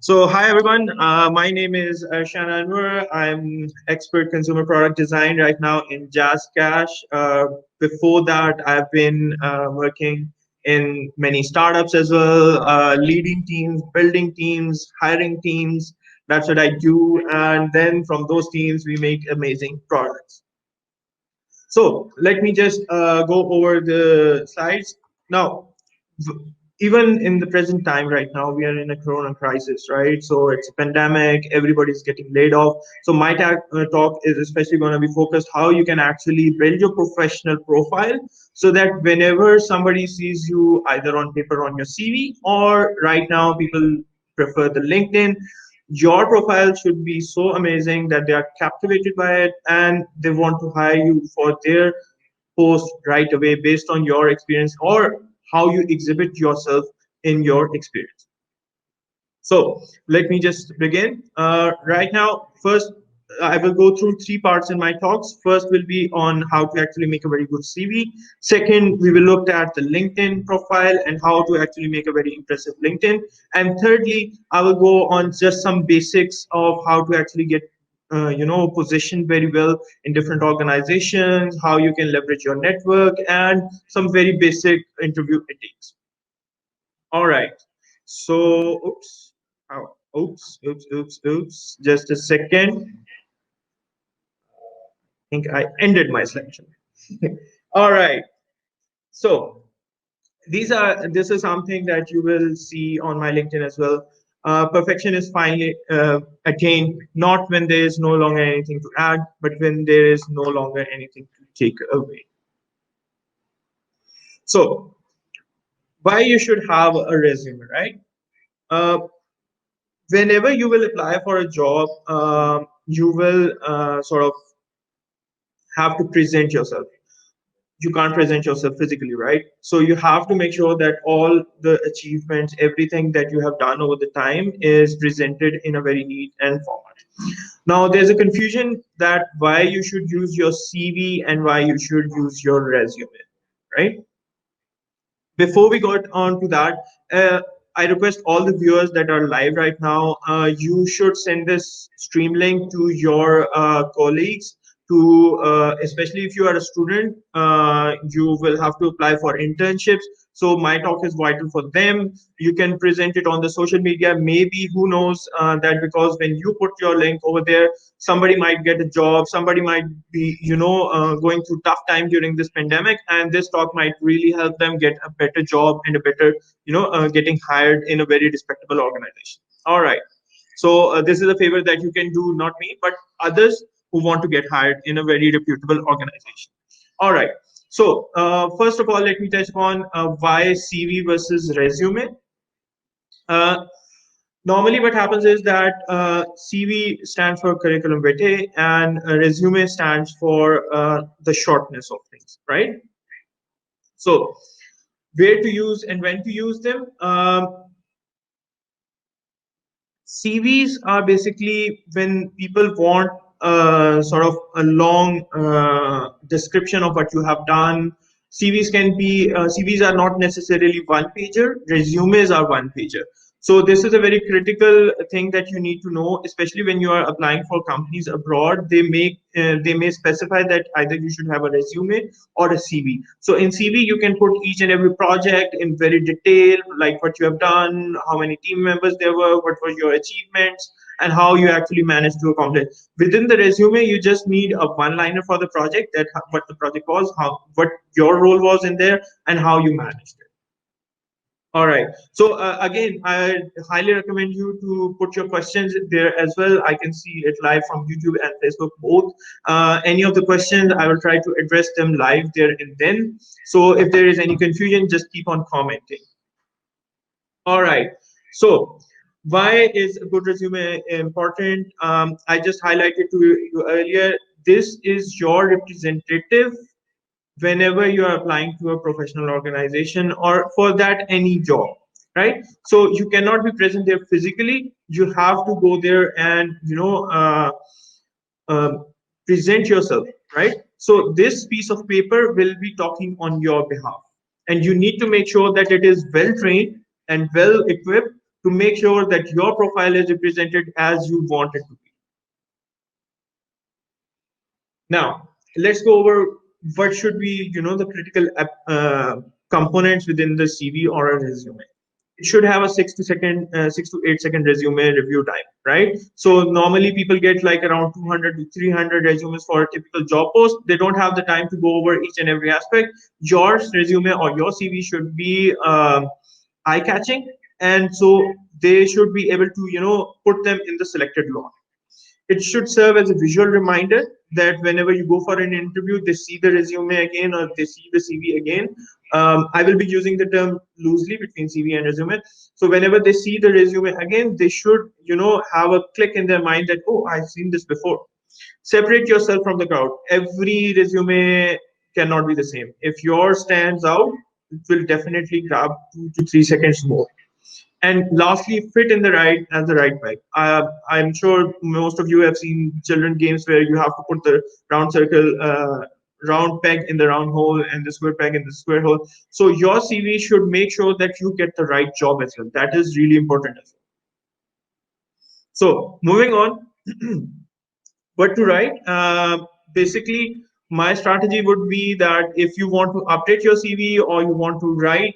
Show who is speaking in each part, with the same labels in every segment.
Speaker 1: Hi everyone. My name is Ershian Anwar. I'm expert consumer product design right now in Jazz Cash. Before that, I've been working in many startups as well, leading teams, building teams, hiring teams. That's what I do. And then from those teams, we make amazing products. So let me just go over the slides. Now, even in the present time right now, we are in a corona crisis, right? So it's a pandemic, everybody's getting laid off. So my talk is especially going to be focused how you can actually build your professional profile so that whenever somebody sees you either on paper on your CV or right now people prefer the LinkedIn, your profile should be so amazing that they are captivated by it and they want to hire you for their post right away based on your experience or how you exhibit yourself in your experience. So let me just begin. Right now, first, I will go through three parts in my talks. First will be on how to actually make a very good CV. Second, we will look at the LinkedIn profile and how to actually make a very impressive LinkedIn. And thirdly, I will go on just some basics of how to actually get positioned very well in different organizations, how you can leverage your network, and some very basic interview techniques. All right. So, oops. Oh, oops. Just a second. I think I ended my selection. All right. So, this is something that you will see on my LinkedIn as well. Perfection is finally attained not when there is no longer anything to add, but when there is no longer anything to take away. So, why you should have a resume, right? Uh, Whenever you will apply for a job, you will sort of have to present yourself. You can't present yourself physically, right? So you have to make sure that all the achievements, everything that you have done over the time is presented in a very neat and format. Now, there's a confusion that why you should use your CV and why you should use your resume, right? Before we got on to that, I request all the viewers that are live right now, you should send this stream link to your colleagues. To especially if you are a student, you will have to apply for internships. So my talk is vital for them. You can present it on the social media. Maybe who knows that because when you put your link over there, somebody might get a job, somebody might be going through tough time during this pandemic, and this talk might really help them get a better job and a better getting hired in a very respectable organization. All right, so this is a favor that you can do, not me but others who want to get hired in a very reputable organization. All right, so first of all, let me touch upon why CV versus resume. uh, Normally, what happens is that CV stands for curriculum vitae and resume stands for the shortness of things, right? So, where to use and when to use them? CVs are basically when people want sort of a long description of what you have done. CVs are not necessarily one pager. Resumes are one pager. So this is a very critical thing that you need to know, especially when you are applying for companies abroad. They may specify that either you should have a resume or a CV. So in CV, you can put each and every project in very detail, like what you have done, how many team members there were, what were your achievements, and how you actually managed to accomplish. Within the resume, you just need a one-liner for the project, that what the project was, what your role was in there, and how you managed it. All right. So again, I highly recommend you to put your questions there as well. I can see it live from YouTube and Facebook both. Any of the questions, I will try to address them live there and then. So if there is any confusion, just keep on commenting. All right. So why is a good resume important? I just highlighted to you earlier. This is your representative whenever you are applying to a professional organization or for that any job, right? So you cannot be present there physically. You have to go there and uh, present yourself, right? So this piece of paper will be talking on your behalf, and you need to make sure that it is well trained and well equipped to make sure that your profile is represented as you want it to be. Now, let's go over what should be, the critical components within the CV or a resume. It should have a 6 to 8 second resume review time, right? So normally people get like around 200 to 300 resumes for a typical job post. They don't have the time to go over each and every aspect. Your resume or your CV should be eye catching, and so they should be able to, put them in the selected lot. It should serve as a visual reminder that whenever you go for an interview, they see the resume again or they see the CV again. I will be using the term loosely between CV and resume. So whenever they see the resume again, they should, have a click in their mind that, oh, I've seen this before. Separate yourself from the crowd. Every resume cannot be the same. If yours stands out, it will definitely grab 2 to 3 seconds more. And lastly, fit in the right peg. I'm sure most of you have seen children games where you have to put the round circle, round peg in the round hole and the square peg in the square hole. So your CV should make sure that you get the right job as well. That is really important as well. So moving on, what to write? Basically, my strategy would be that if you want to update your CV or you want to write,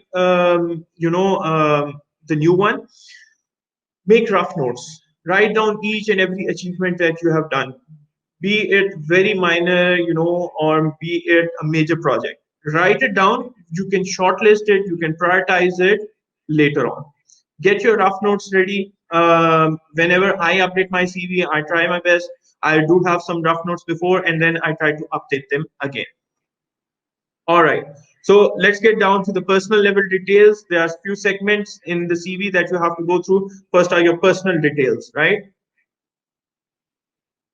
Speaker 1: the new one, make rough notes. Write down each and every achievement that you have done, be it very minor, or be it a major project. Write it down. You can shortlist it, you can prioritize it later on. Get your rough notes ready. Whenever I update my CV, I try my best. I do have some rough notes before, and then I try to update them again. All right. So let's get down to the personal level details. There are a few segments in the CV that you have to go through. First are your personal details, right?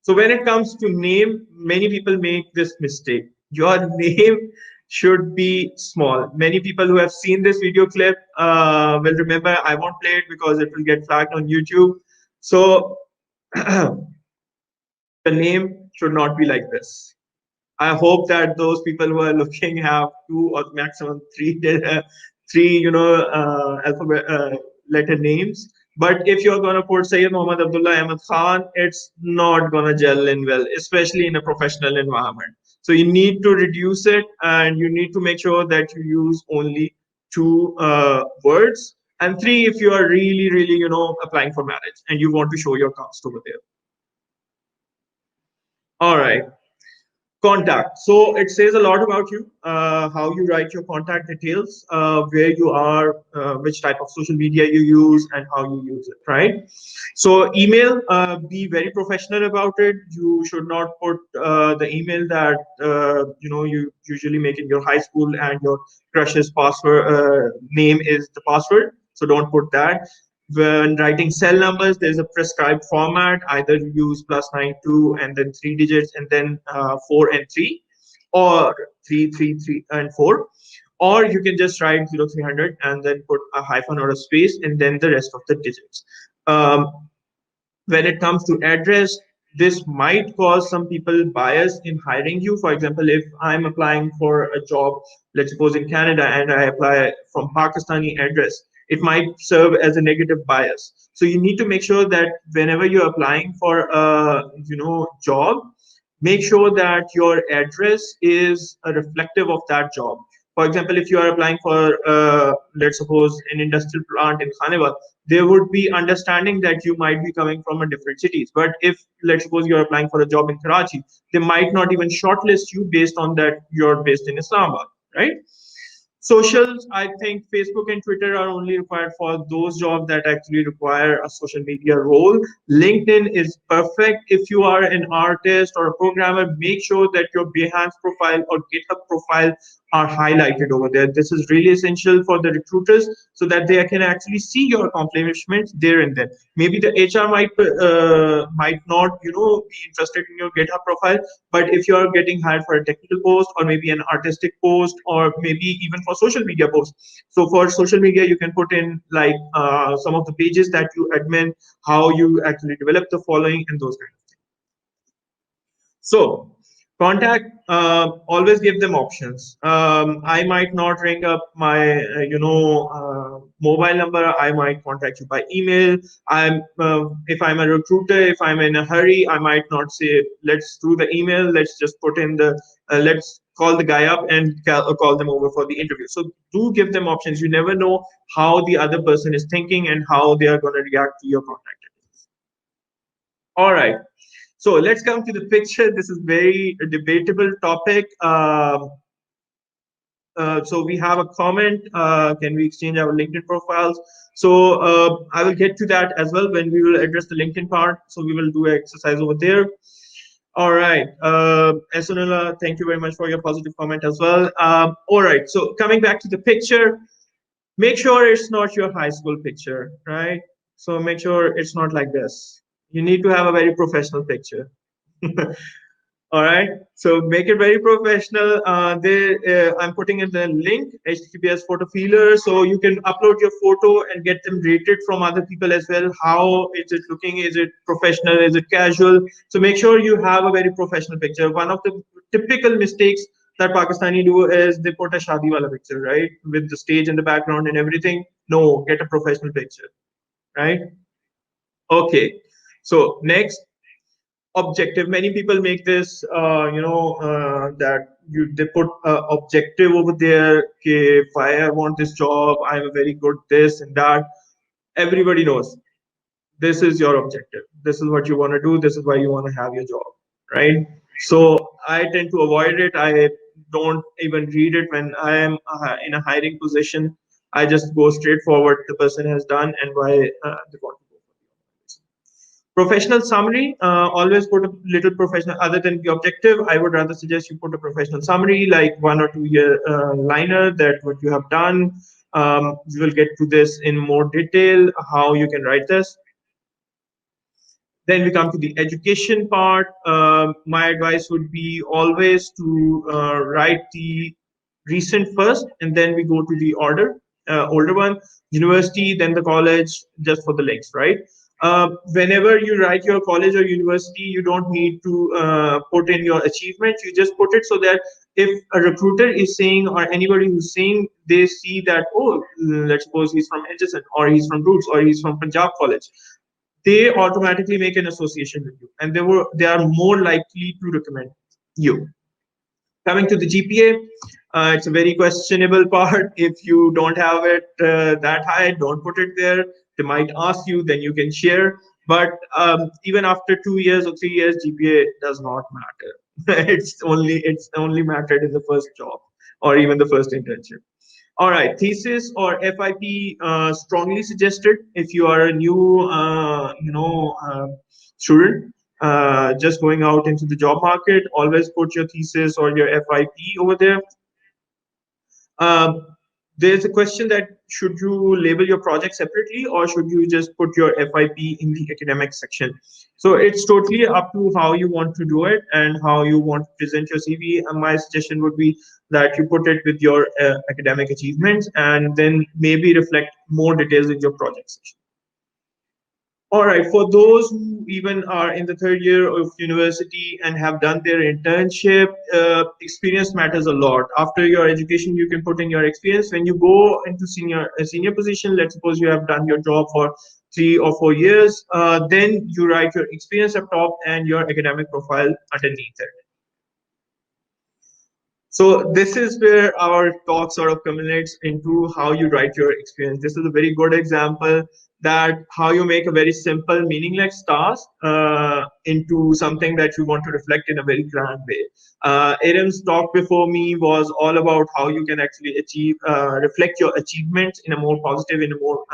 Speaker 1: So when it comes to name, many people make this mistake. Your name should be small. Many people who have seen this video clip will remember. I won't play it because it will get flagged on YouTube. So the name should not be like this. I hope that those people who are looking have two or maximum three, alphabet letter names. But if you're gonna put Sayyid Muhammad Abdullah Ahmed Khan, it's not gonna gel in well, especially in a professional environment. So you need to reduce it, and you need to make sure that you use only two words, and three if you are really, really, applying for marriage and you want to show your caste over there. All right. Contact. So it says a lot about you, how you write your contact details, where you are, which type of social media you use, and how you use it, right? So email, be very professional about it. You should not put the email that you usually make in your high school and your crush's password name is the password. So don't put that. When writing cell numbers, there's a prescribed format. Either you use +92 and then 3 digits and then 4 and 3, or 3 3 3 and 4, or you can just write 0300 and then put a hyphen or a space and then the rest of the digits. When it comes to address, this might cause some people bias in hiring you. For example, if I'm applying for a job, let's suppose in Canada, and I apply from Pakistani address, it might serve as a negative bias. So you need to make sure that whenever you're applying for a job, make sure that your address is a reflective of that job. For example, if you are applying for, let's suppose, an industrial plant in Khanewal, there would be understanding that you might be coming from a different cities. But if, let's suppose, you're applying for a job in Karachi, they might not even shortlist you based on that you're based in Islamabad, right? Socials, I think Facebook and Twitter are only required for those jobs that actually require a social media role. LinkedIn is perfect. If you are an artist or a programmer, make sure that your Behance profile or GitHub profile are highlighted over there. This is really essential for the recruiters so that they can actually see your accomplishments there and then. Maybe the HR might not be interested in your GitHub profile, but if you are getting hired for a technical post or maybe an artistic post or maybe even for social media posts. So for social media, you can put in like some of the pages that you admin, how you actually develop the following and those kind of things. So Contact, always give them options. I might not ring up my mobile number. I might contact you by email. If I'm a recruiter, if I'm in a hurry, I might not say let's do the email, let's just put in the let's call the guy up and call them over for the interview. So do give them options. You never know how the other person is thinking and how they are going to react to your contact. All right. So let's come to the picture. This is very debatable topic. So we have a comment. Can we exchange our LinkedIn profiles? So I will get to that as well when we will address the LinkedIn part. So we will do an exercise over there. All right. Esunula, thank you very much for your positive comment as well. All right. So coming back to the picture, make sure it's not your high school picture, right? So make sure it's not like this. You need to have a very professional picture. All right. So make it very professional. I'm putting in the link, HTTPS photo feeler, so you can upload your photo and get them rated from other people as well. How is it looking? Is it professional? Is it casual? So make sure you have a very professional picture. One of the typical mistakes that Pakistani do is they put a shadi wala picture, right, with the stage in the background and everything. No, get a professional picture, right? Okay. So next, objective. Many people make this that they put objective over there. Okay, if I want this job, I'm a very good this and that. Everybody knows this is your objective, this is what you want to do, this is why you want to have your job, right? So I tend to avoid it. I don't even read it when I am in a hiring position. I just go straight forward the person has done and why they want to go for the professional summary. Always put a little professional. Other than the objective, I would rather suggest you put a professional summary, like 1 or 2 year liner that what you have done. We will get to this in more detail, how you can write this. Then we come to the education part. My advice would be always to write the recent first, and then we go to the older one, university, then the college, just for the links, right? Whenever you write your college or university, you don't need to put in your achievements. You just put it so that if a recruiter is saying or anybody who's saying, they see that, oh, let's suppose he's from Edison or he's from Roots or he's from Punjab College, they automatically make an association with you and they are more likely to recommend you. Coming to the GPA, it's a very questionable part. If you don't have it that high, don't put it there. They might ask you, then you can share. But even after 2 years or 3 years, GPA does not matter. It's only mattered in the first job or even the first internship. All right, thesis or FIP strongly suggested if you are a new, student just going out into the job market. Always put your thesis or your FIP over there. Um, there's a question that should you label your project separately or should you just put your FIP in the academic section? So it's totally up to how you want to do it and how you want to present your CV. And my suggestion would be that you put it with your academic achievements and then maybe reflect more details in your project section. All right, for those who even are in the third year of university and have done their internship, experience matters a lot. After your education, you can put in your experience. When you go into a senior position, let's suppose you have done your job for 3 or 4 years, then you write your experience up top and your academic profile underneath it. So this is where our talk sort of culminates into how you write your experience. This is a very good example that how you make a very simple, meaningless task into something that you want to reflect in a very grand way. Adam's talk before me was all about how you can actually reflect your achievements in a more positive, in a more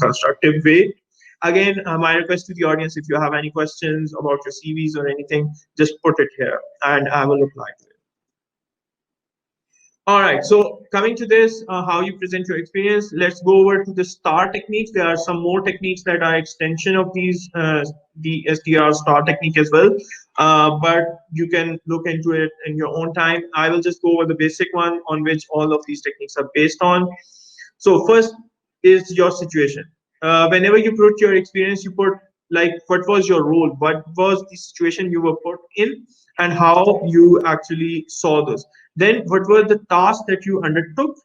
Speaker 1: constructive way. Again, my request to the audience: if you have any questions about your CVs or anything, just put it here, and I will reply to it. All right, so coming to this, how you present your experience, let's go over to the STAR techniques. There are some more techniques that are extension of these, the STR STAR technique as well, but you can look into it in your own time. I will just go over the basic one on which all of these techniques are based on. So first is your situation. Whenever you put your experience, you put like what was your role, what was the situation you were put in, and how you actually saw those. Then what were the tasks that you undertook?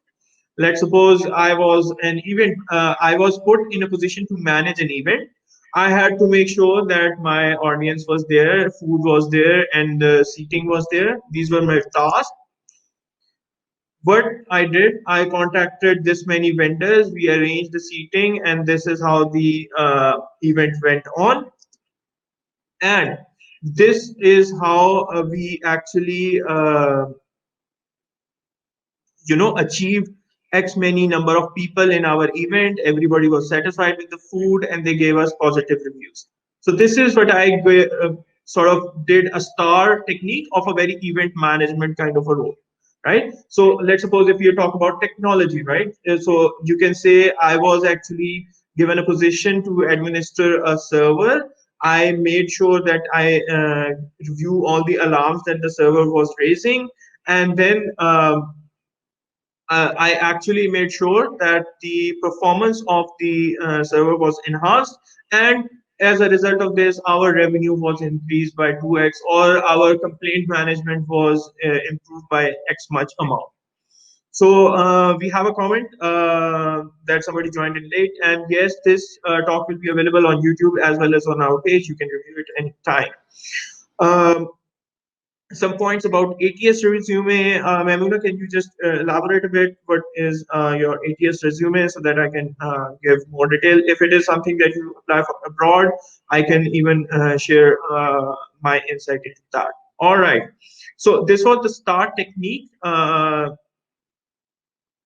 Speaker 1: Let's suppose I was an event, I was put in a position to manage an event. I had to make sure that my audience was there, food was there, and the seating was there. These were my tasks. What I did, I contacted this many vendors, we arranged the seating, and this is how the event went on. And this is how we actually achieved x many number of people in our event. Everybody was satisfied with the food and they gave us positive reviews. So this is what I sort of did a star technique of a very event management kind of a role, right? So let's suppose if you talk about technology, right? So you can say I was actually given a position to administer a server. I made sure that I review all the alarms that the server was raising, and then I actually made sure that the performance of the server was enhanced, and as a result of this, our revenue was increased by 2x, or our complaint management was improved by X much amount. So we have a comment that somebody joined in late, and yes, this talk will be available on YouTube as well as on our page. You can review it anytime. Um, some points about ATS resume. Maimuna, can you just elaborate a bit what is your ATS resume so that I can give more detail? If it is something that you apply for abroad, I can even share my insight into that. All right. So this was the STAR technique.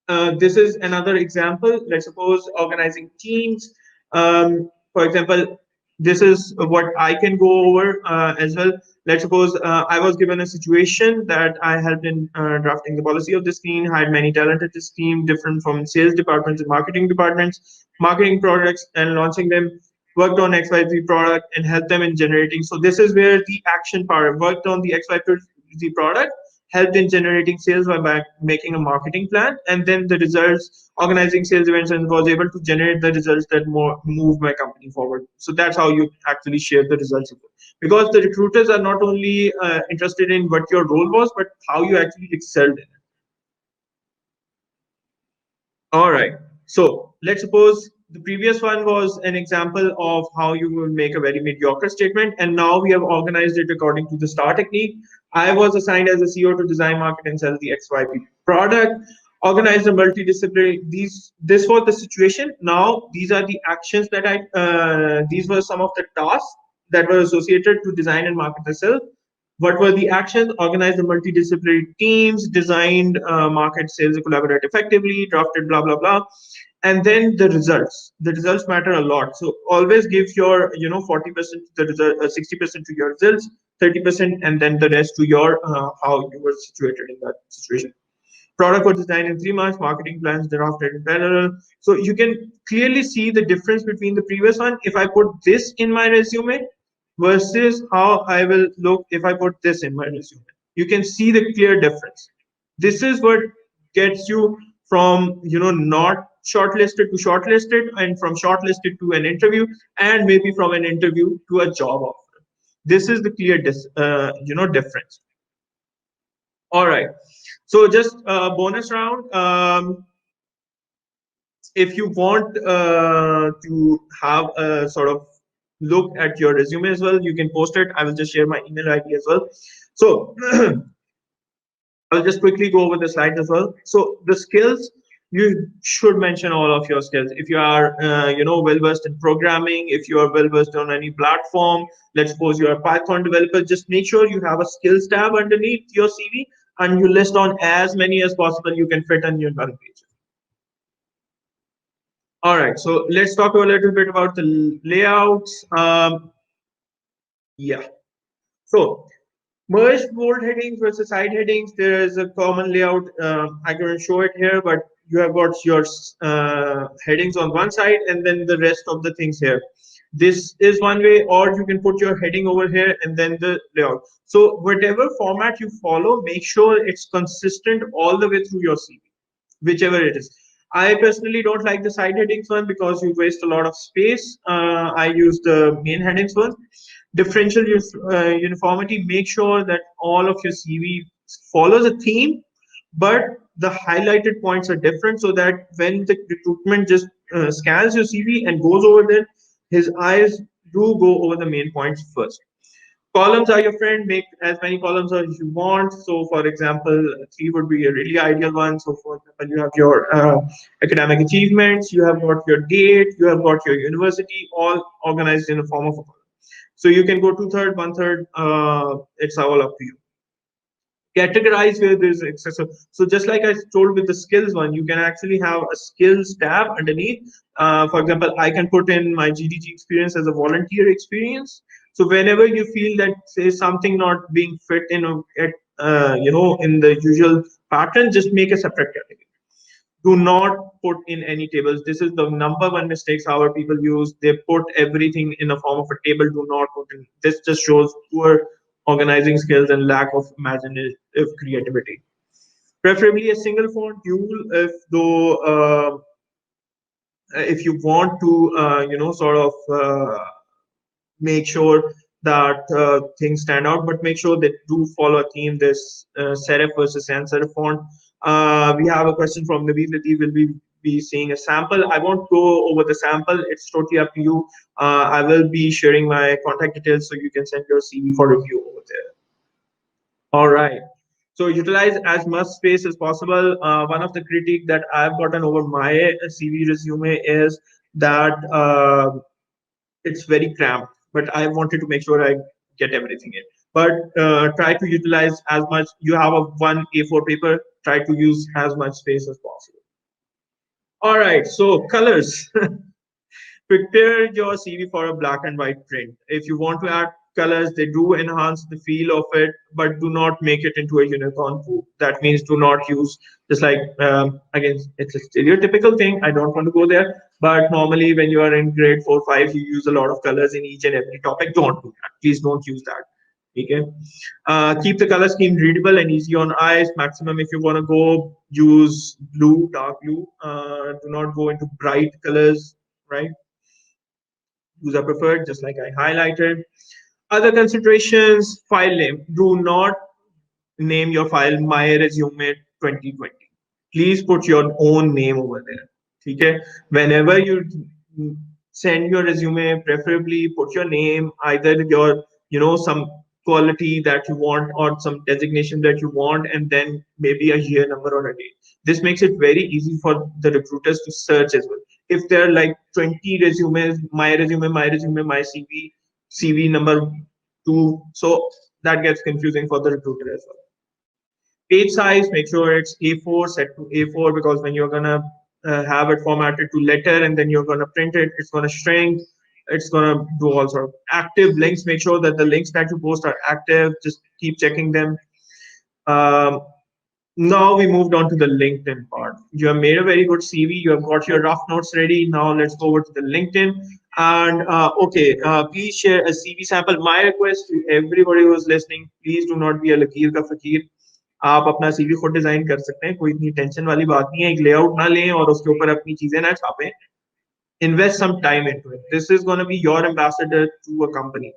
Speaker 1: This is another example. Let's suppose organizing teams. For example, this is what I can go over as well. Let's suppose I was given a situation that I helped in drafting the policy of this team, hired many talented this team, different from sales departments and marketing departments, marketing products and launching them, worked on XYZ product and helped them in generating. So this is where the action part, worked on the XYZ product, helped in generating sales by making a marketing plan, and then the results, organizing sales events, and was able to generate the results that more move my company forward. So that's how you actually share the results, because the recruiters are not only interested in what your role was, but how you actually excelled in it. All right. So let's suppose the previous one was an example of how you will make a very mediocre statement. And now we have organized it according to the STAR technique. I was assigned as a CEO to design, market, and sell the XYP product. Organize the multidisciplinary. This was the situation. Now these are the actions that these were some of the tasks that were associated to design and market the sell. What were the actions? Organized the multidisciplinary teams, designed market sales, collaborate effectively, drafted blah blah blah, and then the results. The results matter a lot. So always give your 40% to the result, 60% to your results, 30%, and then the rest to your how you were situated in that situation. Product was designed in 3 months, marketing plans drafted in parallel. So you can clearly see the difference between the previous one. If I put this in my resume versus how I will look if I put this in my resume, you can see the clear difference. This is what gets you from not shortlisted to shortlisted, and from shortlisted to an interview, and maybe from an interview to a job offer. This is the clear difference. All right. So just a bonus round. If you want to have a sort of look at your resume as well, you can post it. I will just share my email ID as well. So I'll just quickly go over the slides as well. So the skills, you should mention all of your skills. If you are, well versed in programming, if you are well versed on any platform, let's suppose you are a Python developer, just make sure you have a skills tab underneath your CV, and you list on as many as possible you can fit on your one page. All right, so let's talk a little bit about the layouts. Yeah. So merged bold headings versus side headings. There is a common layout. I can show it here, but you have got your headings on one side and then the rest of the things here. This is one way, or you can put your heading over here and then the layout. So whatever format you follow, make sure it's consistent all the way through your CV, whichever it is. I personally don't like the side headings one because you waste a lot of space. I use the main headings one. Differential uniformity. Make sure that all of your CV follows a theme, but the highlighted points are different, so that when the recruitment just scans your CV and goes over there, his eyes do go over the main points first. Columns are your friend. Make as many columns as you want. So, for example, three would be a really ideal one. So, for example, you have your academic achievements, you have got your date, you have got your university, all organized in a form of a column. So you can go two-third, one-third. It's all up to you. Categorize where there's excessive. So just like I told with the skills one, you can actually have a skills tab underneath. For example, I can put in my GDG experience as a volunteer experience. So whenever you feel that say something not being fit in in the usual pattern, just make a separate category. Do not put in any tables. This is the number one mistakes our people use. They put everything in a form of a table. Do not put in. This just shows poor organizing skills and lack of imaginative creativity. Preferably a single font. If you want to sort of make sure that things stand out, but make sure they do follow a theme. This serif versus sans serif font. We have a question from Naveed Latif. Will be seeing a sample? I won't go over the sample. It's totally up to you. I will be sharing my contact details so you can send your CV for review over there. All right. So utilize as much space as possible. One of the critique that I've gotten over my CV resume is that it's very cramped, but I wanted to make sure I get everything in. But try to utilize as much. You have a one A4 paper. Try to use as much space as possible. All right. So colors. Prepare your CV for a black and white print. If you want to add colors, they do enhance the feel of it, but do not make it into a unicorn poop. That means do not use just like again, it's a stereotypical thing. I don't want to go there, but normally when you are in grade 4, 5, you use a lot of colors in each and every topic. Don't do that. Please don't use that. Okay. Keep the color scheme readable and easy on eyes. Maximum if you want to go use blue, dark blue. Do not go into bright colors, right? Those are preferred, just like I highlighted. Other considerations, file name. Do not name your file My Resume 2020. Please put your own name over there. Okay? Whenever you send your resume, preferably put your name, either your, some quality that you want or some designation that you want, and then maybe a year number or a date. This makes it very easy for the recruiters to search as well. If there are like 20 resumes, my resume, my CV number two, so that gets confusing for the recruiter as well. Page size, make sure it's A4, set to A4, because when you're gonna have it formatted to letter and then you're gonna print it, it's gonna shrink. It's gonna do all sort of active links. Make sure that the links that you post are active. Just keep checking them. Um, Now we moved on to the LinkedIn part. You have made a very good CV. You have got your rough notes ready. Now let's go over to the LinkedIn. And okay, please share a CV sample. My request to everybody who is listening, please do not be a लकीर का फकीर. आप अपना CV खुद design कर सकते हैं, कोई इतनी टेंशन वाली बात नहीं है. एक लेआउट ना लें और उसके ऊपर अपनी चीजें ना छापें. Invest some time into it. This is going to be your ambassador to a company.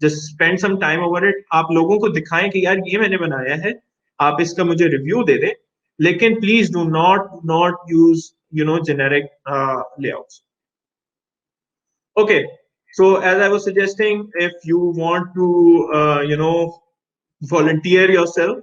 Speaker 1: Just spend some time over it. आप लोगों को दिखाएं कि यार ये मैंने बनाया है, आप इसका मुझे रिव्यू दे दें, लेकिन please do not use generic layouts. Okay, so as I was suggesting, if you want to volunteer yourself,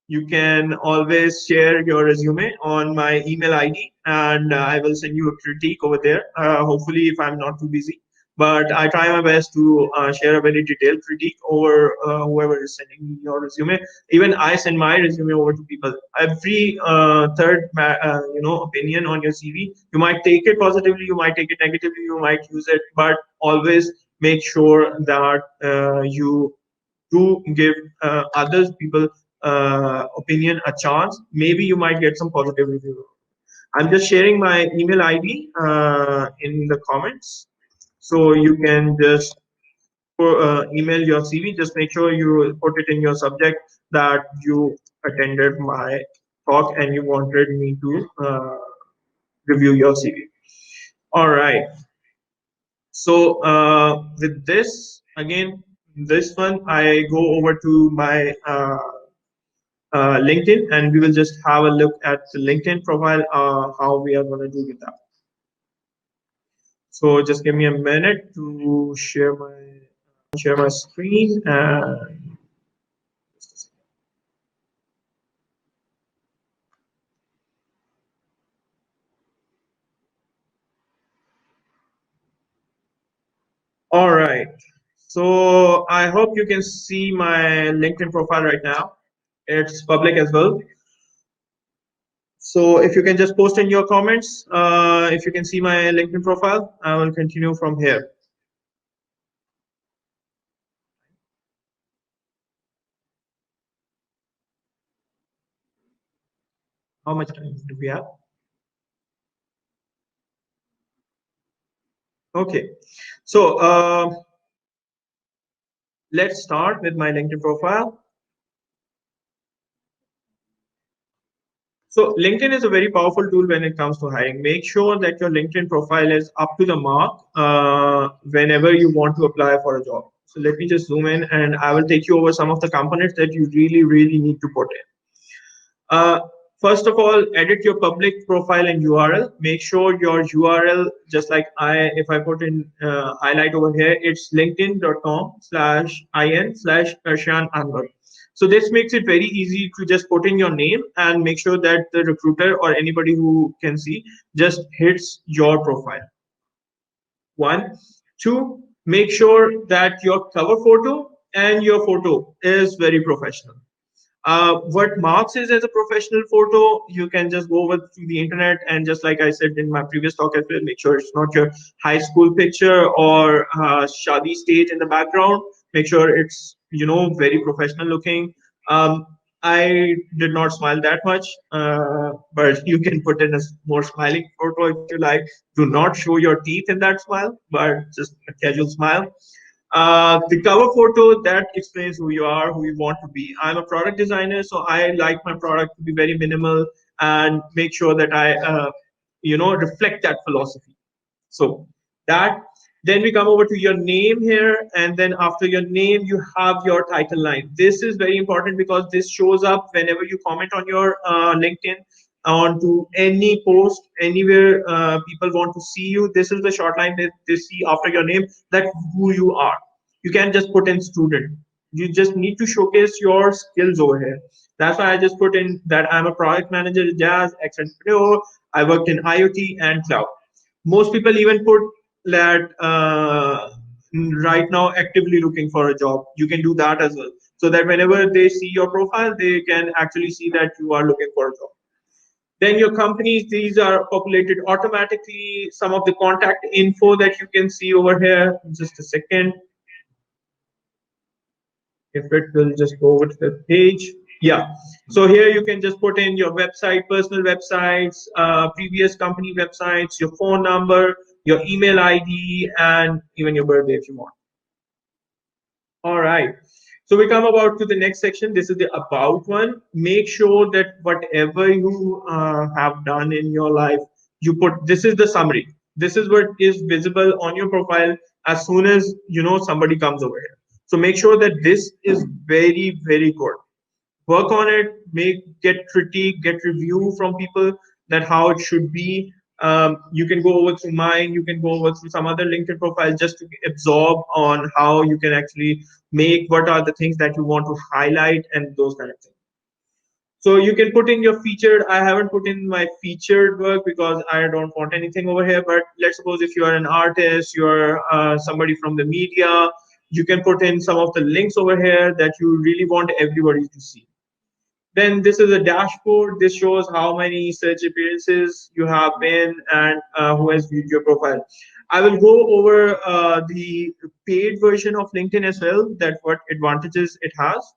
Speaker 1: you can always share your resume on my email ID, and I will send you a critique over there. Hopefully, if I'm not too busy, but I try my best to share a very detailed critique over whoever is sending me your resume. Even I send my resume over to people. Every opinion on your CV, you might take it positively, you might take it negatively, you might use it, but always make sure that you to give other people opinion a chance. Maybe you might get some positive review. I'm just sharing my email ID in the comments, so you can just email your CV. Just make sure you put it in your subject that you attended my talk and you wanted me to review your CV. All right. So with this, again, this one, I go over to my LinkedIn, and we will just have a look at the LinkedIn profile, how we are going to do with that. So just give me a minute to share my screen. And all right. So I hope you can see my LinkedIn profile right now. It's public as well. So if you can just post in your comments, if you can see my LinkedIn profile, I will continue from here. How much time do we have? Okay. So let's start with my LinkedIn profile. So LinkedIn is a very powerful tool when it comes to hiring. Make sure that your LinkedIn profile is up to the mark whenever you want to apply for a job. So let me just zoom in, and I will take you over some of the components that you really need to put in. Uh, First of all, edit your public profile and URL. Make sure your URL, just like if I put in highlight over here, it's linkedin.com/in/Ershian Anwar. So this makes it very easy to just put in your name and make sure that the recruiter or anybody who can see just hits your profile. One, two, make sure that your cover photo and your photo is very professional. What marks is as a professional photo, you can just go over to the internet and just like I said in my previous talk as well, make sure it's not your high school picture or shadi stage in the background. Make sure it's very professional looking. Um, I did not smile that much, but you can put in a more smiling photo if you like. Do not show your teeth in that smile, but just a casual smile. The cover photo that explains who you are, who you want to be. I'm a product designer, so I like my product to be very minimal and make sure that I, reflect that philosophy. So that, then we come over to your name here, and then after your name, you have your title line. This is very important because this shows up whenever you comment on your LinkedIn, onto any post, anywhere people want to see you. This is the short line that they see after your name, that who you are. You can just put in student. You just need to showcase your skills over here. That's why I just put in that I'm a product manager at Jazz, ex-entrepreneur. I worked in IoT and cloud. Most people even put that right now actively looking for a job. You can do that as well, so that whenever they see your profile, they can actually see that you are looking for a job. Then your companies, these are populated automatically. Some of the contact info that you can see over here. Just a second. If it will just go over to the page. Yeah. So here you can just put in your website, personal websites, previous company websites, your phone number, your email ID, and even your birthday if you want. All right. So we come about to the next section. This is the about one. Make sure that whatever you have done in your life, you put. This is the summary. This is what is visible on your profile as soon as somebody comes over here. So make sure that this is very good. Work on it. Get critique, get review from people that how it should be. You can go over through mine, you can go over through some other LinkedIn profiles just to absorb on how you can actually make what are the things that you want to highlight and those kind of things. So you can put in your featured. I haven't put in my featured work because I don't want anything over here. But let's suppose if you are an artist, you're somebody from the media, you can put in some of the links over here that you really want everybody to see. Then this is a dashboard. This shows how many search appearances you have been and who has viewed your profile. I will go over the paid version of LinkedIn as well, that what advantages it has.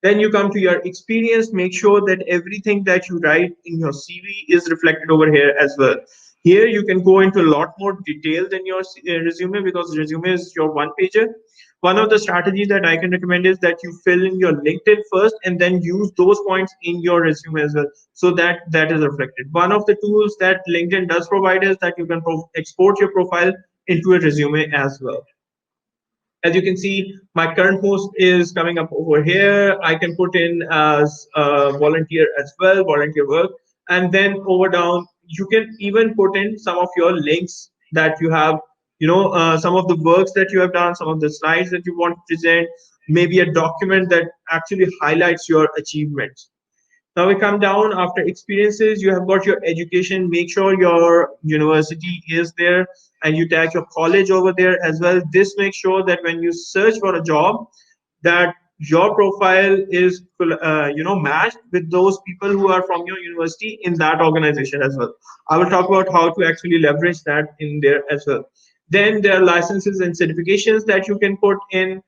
Speaker 1: Then you come to your experience. Make sure that everything that you write in your CV is reflected over here as well. Here you can go into a lot more detail than your resume, because resume is your one pager. One of the strategies that I can recommend is that you fill in your LinkedIn first and then use those points in your resume as well, so that that is reflected. One of the tools that LinkedIn does provide is that you can export your profile into a resume as well. As you can see, my current post is coming up over here. I can put in as a volunteer as well, volunteer work. And then over down, you can even put in some of your links that you have, some of the works that you have done, some of the slides that you want to present, maybe a document that actually highlights your achievements. Now we come down after experiences. You have got your education. Make sure your university is there and you tag your college over there as well. This makes sure that when you search for a job, that your profile is matched with those people who are from your university in that organization as well. I will talk about how to actually leverage that in there as well. Then there are licenses and certifications that you can put in.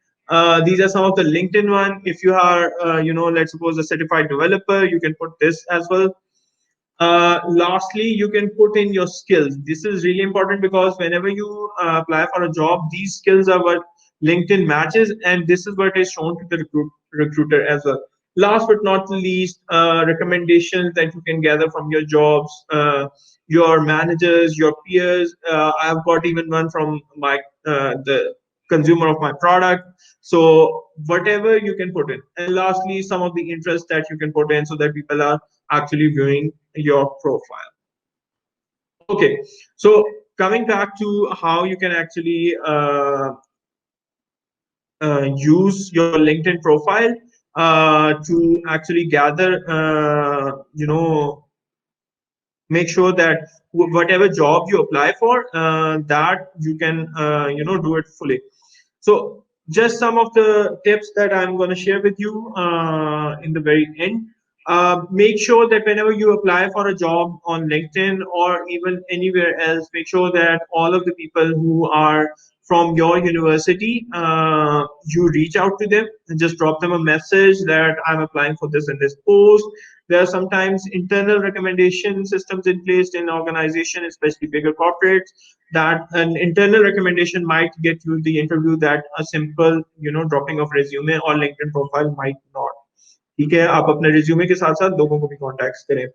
Speaker 1: These are some of the LinkedIn one. If you are, let's suppose a certified developer, you can put this as well. Lastly, you can put in your skills. This is really important because whenever you apply for a job, these skills are what LinkedIn matches, and this is what is shown to the recruiter as well. Last but not least, recommendations that you can gather from your jobs, your managers, your peers. I've got even one from my the consumer of my product. So whatever you can put in, and lastly, some of the interests that you can put in so that people are actually viewing your profile. Okay, so coming back to how you can actually use your LinkedIn profile to actually gather, make sure that whatever job you apply for, that you can, do it fully. So just some of the tips that I'm going to share with you in the very end. Make sure that whenever you apply for a job on LinkedIn or even anywhere else, make sure that all of the people who are from your university, you reach out to them and just drop them a message that I'm applying for this and this post. There are sometimes internal recommendation systems in place in organization, especially bigger corporates, that an internal recommendation might get you the interview that a simple, dropping of resume or LinkedIn profile might not. ठीक है, आप अपने resume के साथ साथ लोगों को भी कॉन्टैक्ट करें.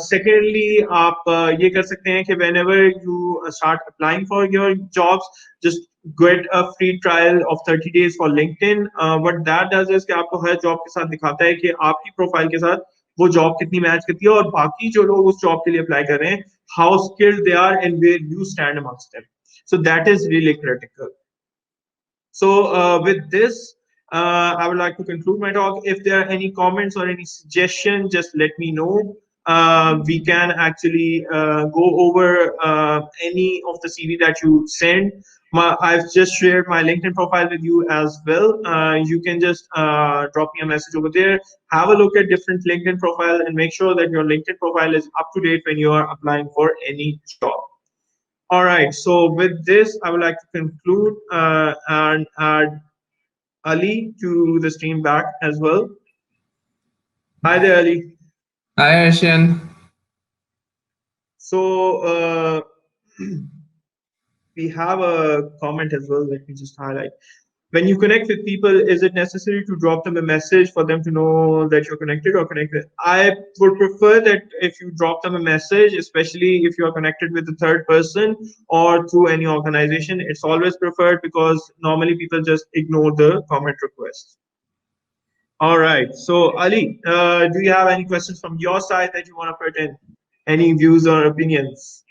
Speaker 1: Secondly, आप ये कर सकते हैं कि whenever you start applying for your jobs, just get a free trial of 30 days for LinkedIn. What that does is कि आपको हर जॉब के साथ दिखाता है कि आपकी प्रोफाइल के साथ वो जॉब कितनी मैच करती है और बाकी जो लोग उस जॉब के लिए अप्लाई कर रहे हैं, how skilled they are and where you stand amongst them. So that is really critical. So with this, I would like to conclude my talk. If there are any comments or any suggestions, just let me know. We can actually go over any of the CV that you send. I've just shared my LinkedIn profile with you as well. You can just drop me a message over there. Have a look at different LinkedIn profile and make sure that your LinkedIn profile is up to date when you are applying for any job. All right. So with this, I would like to conclude and add Ali to the stream back as well. Hi there, Ali.
Speaker 2: Hi, Ershian.
Speaker 1: So we have a comment as well. Let me just highlight. When you connect with people, is it necessary to drop them a message for them to know that you're connected or connected? I would prefer that if you drop them a message, especially if you are connected with a third person or through any organization, it's always preferred because normally people just ignore the comment requests. All right. So, Ali, do you have any questions from your side that you want to put in? Any views or opinions?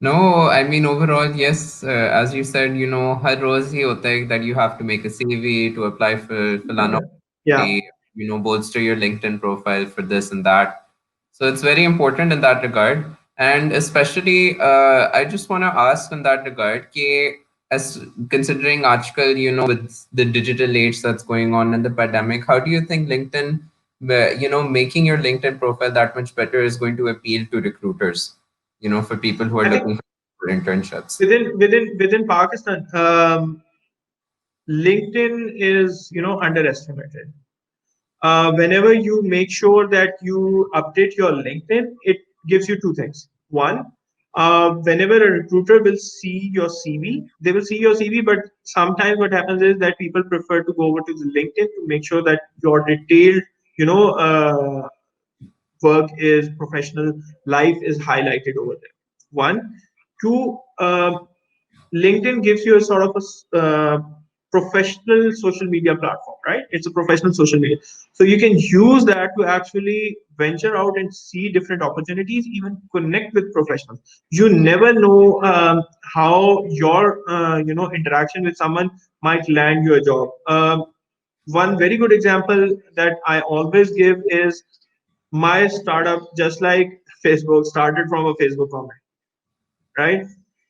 Speaker 2: No, I mean overall, yes. As you said, हर रोज ही होता है that you have to make a CV to apply for Filano,
Speaker 1: Yeah.
Speaker 2: bolster your LinkedIn profile for this and that. So it's very important in that regard. And especially, I just want to ask in that regard, कि as considering आजकल, with the digital age that's going on and the pandemic, how do you think LinkedIn, making your LinkedIn profile that much better is going to appeal to recruiters? For people who are
Speaker 1: I think
Speaker 2: looking for internships.
Speaker 1: within Pakistan, LinkedIn is underestimated. Whenever you make sure that you update your LinkedIn, it gives you two things. One, whenever a recruiter will see your CV, they will see your CV, but sometimes what happens is that people prefer to go over to the LinkedIn to make sure that your detailed, you know, work is professional life is highlighted over there. One, two, LinkedIn gives you a sort of a professional social media platform, right? It's a professional social media. So you can use that to actually venture out and see different opportunities, even connect with professionals. You never know how your interaction with someone might land you a job. One very good example that I always give is my startup, just like Facebook, started from a Facebook comment, right?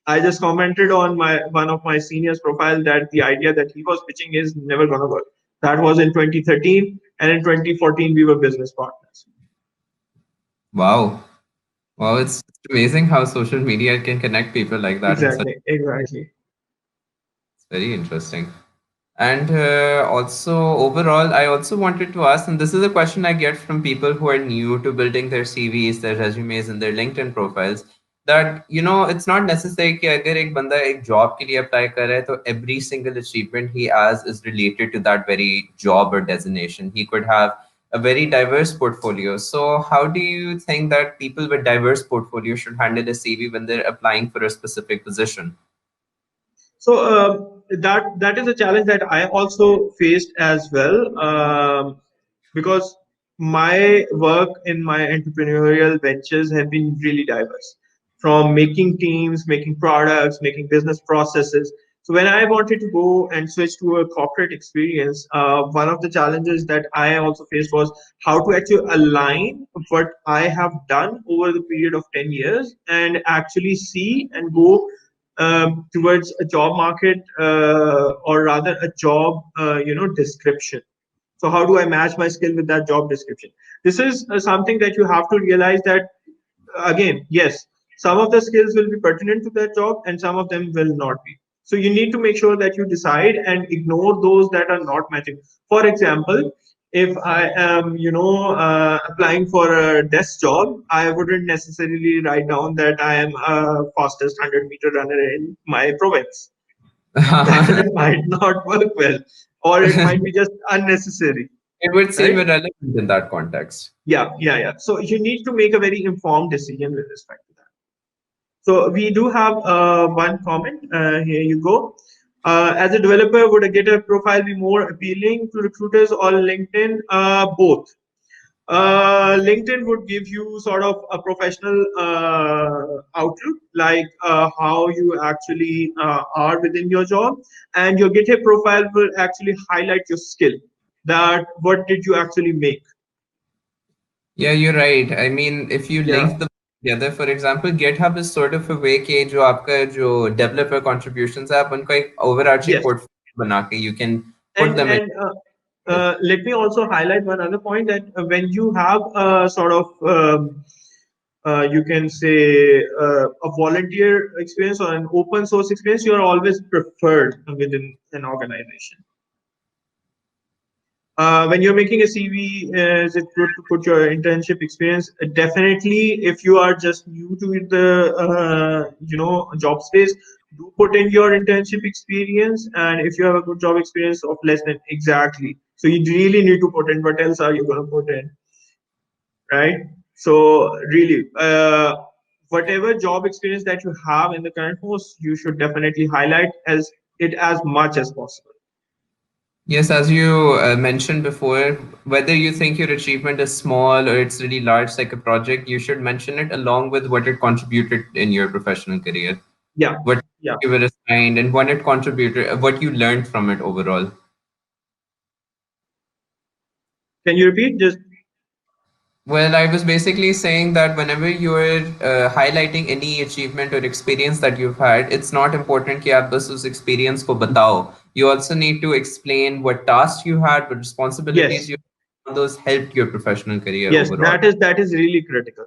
Speaker 1: I just commented on my one of my seniors' profile that the idea that he was pitching is never gonna work. That was in 2013, and in 2014 we were business partners.
Speaker 2: Wow. Wow, it's amazing how social media can connect people like that in such.
Speaker 1: Exactly, exactly.
Speaker 2: It's very interesting. And also, overall, I also wanted to ask, and this is a question I get from people who are new to building their CVs, their resumes, and their LinkedIn profiles, that it's not necessary कि अगर एक बंदा एक job के लिए apply कर रहा है तो every single achievement he has is related to that very job or designation. He could have a very diverse portfolio. So, how do you think that people with diverse portfolio should handle a CV when they're applying for a specific position?
Speaker 1: So that is a challenge that I also faced as well, because my work in my entrepreneurial ventures have been really diverse, from making teams, making products, making business processes. So when I wanted to go and switch to a corporate experience, one of the challenges that I also faced was how to actually align what I have done over the period of 10 years and actually see and go towards a job market, or rather a job description. So how do I match my skill with that job description? This is something that you have to realize that, again, yes, some of the skills will be pertinent to that job and some of them will not be. So you need to make sure that you decide and ignore those that are not matching. For example, if I am, applying for a desk job, I wouldn't necessarily write down that I am a fastest 100-meter runner in my province. That might not work well, or it might be just unnecessary,
Speaker 2: It would seem
Speaker 1: right?
Speaker 2: irrelevant in that context.
Speaker 1: Yeah, yeah, yeah. So you need to make a very informed decision with respect to that. So we do have one comment. Here you go. As a developer, would a GitHub profile be more appealing to recruiters or LinkedIn? Both. LinkedIn would give you sort of a professional outlook, like how you actually are within your job, and your GitHub profile will actually highlight your skill. That what did you actually make?
Speaker 2: Yeah, you're right. I mean, if you
Speaker 1: Yeah.
Speaker 2: link them together, for example, GitHub is sort of a way कि जो आपका जो developer contributions है आप उनको एक overarching
Speaker 1: Yes.
Speaker 2: portfolio बना के you can put
Speaker 1: And
Speaker 2: them in.
Speaker 1: and let me also highlight one other point that when you have a sort of you can say a volunteer experience or an open source experience, you are always preferred within an organization. When you're making a CV, is it good to put your internship experience? Definitely, if you are just new to the job space, do put in your internship experience. And if you have a good job experience of less than exactly, so you really need to put in. What else are you going to put in, right? So really, whatever job experience that you have in the current post, you should definitely highlight as it as much as possible.
Speaker 2: Yes, as you mentioned before, whether you think your achievement is small or it's really large, like a project, you should mention it along with what it contributed in your professional career,
Speaker 1: Yeah,
Speaker 2: what
Speaker 1: yeah.
Speaker 2: you were assigned, and what it contributed, what you learned from it overall.
Speaker 1: Can you repeat? Just
Speaker 2: Well, I was basically saying that whenever you're highlighting any achievement or experience that you've had, it's not important कि आप बस उस experience को बताओ. You also need to explain what tasks you had, what responsibilities
Speaker 1: yes.
Speaker 2: you had, how those helped your professional career
Speaker 1: Yes,
Speaker 2: overall.
Speaker 1: that is really critical.